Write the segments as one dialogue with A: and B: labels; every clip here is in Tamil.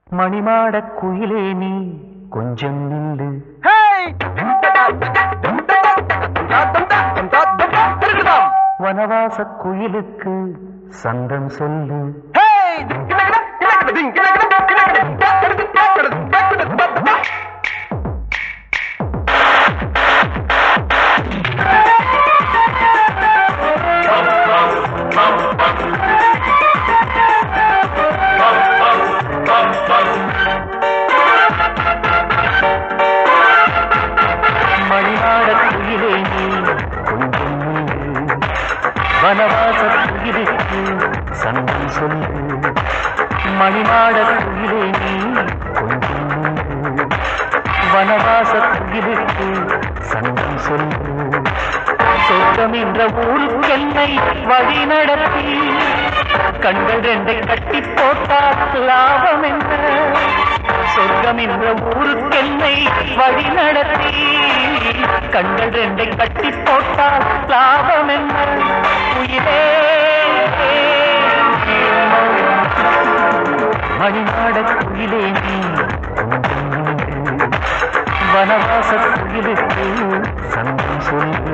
A: மணிமாட குயிலே நீ கொஞ்சம் நில்லு. வனவாச குயிலுக்கு சந்தம் சொல்லு. மணிமாட குயிலே நீ கொஞ்சம் நில்லு. வனவாச குயிலுக்கு சந்தம் சொல்லு. மணிமாட குயிலே நீ கொஞ்சம் நில்லு. வனவாச குயிலுக்கு சந்தம் சொல்லு. சொர்க்கம் என்ற ஊருக்கு என்னை வழி நடத்தி கண்கள் ரெண்டை கட்டி போட்டால் லாபம் என்ன? சொர்க்கம் என்ற ஊருக்கு என்னை வழி நடத்தி கண்கள் ரெண்டை கட்டி போட்டால் லாபம் என்ன? உயிரே மணிநாட குயிலே நீ கொஞ்சம் நில்லு. வனவாச குயிலுக்கு சந்தம் சொல்லு.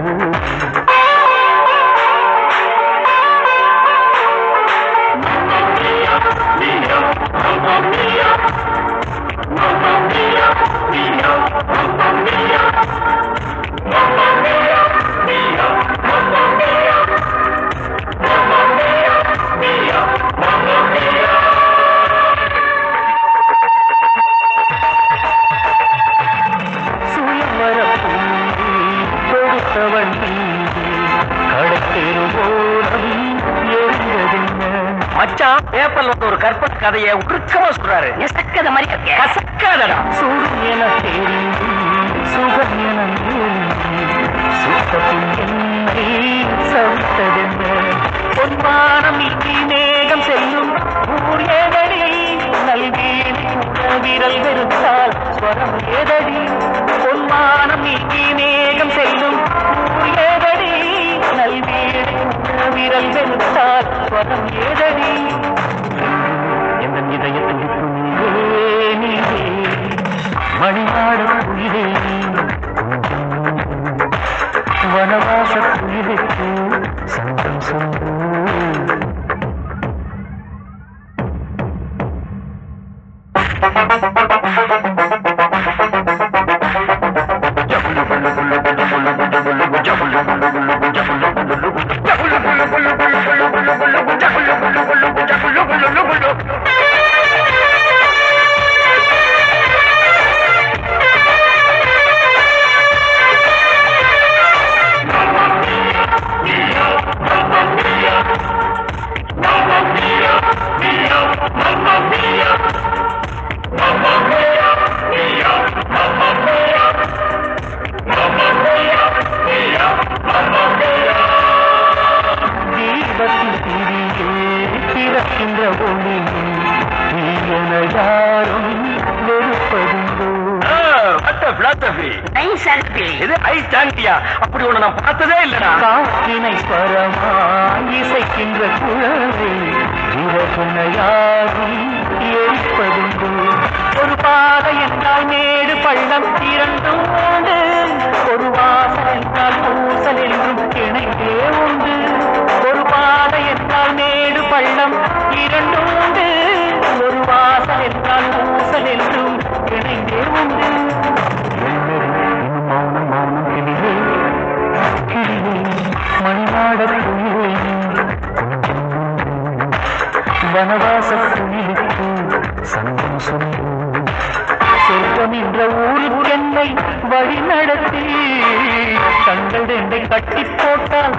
A: மச்சான் பேப்பர்ல ஒரு கற்பனை கதையை உருக்கமா சொல்றாரு. கசக்காத மாதிரி கசக்காதடா. சூரியன தேடி சுகம் என சுத்தத்தின் என்னை சவித்ததென்ன? பொன்மானம் இனி மேகம் செல்லும் ஊர் ஏதடி? நல்வீணி விரல் வெறுத்தால் வரம் ஏதடி? பொன்மானம் இனி மேகம் செல்லும் ஊர் ஏதடி? நல்வீணி விரல் வெறுத்தால் வரம் ஏதடி? எந்த இதயத்தில் நீயே மணிநாட குயிலே கொஞ்சம் வனவாச குயிலுக்கு சந்தம் சொல்லு. அப்படி ஒண்ணு நான் பார்த்ததே இல்லடா. காற்றினை பரமாய் இசைக்கின்ற குழந்தை யாரும் ஏற்பதுண்டு. ஒரு பாதை என்றால் மேடு பள்ளம் இரண்டும் உண்டு. ஒரு வாசல் என்றால் பூசல் என்றும் இணைந்தே உண்டு. ஒரு பாதை என்றால் மேடு பள்ளம் இரண்டும் உண்டு. ஒரு வாசல் என்றால் பூசல் என்றும் இணைந்தே உண்டு. மௌனம் மௌனம் கிளியே கிளியே மணிநாட குயிலே கொஞ்சம் வனவாச குயிலுக்கு சந்தம் சொல்லு. சொர்க்கம் என்ற ஊருக்கு என்னை வழி நடத்தி கண்கள் ரெண்டை கட்டி போட்டால்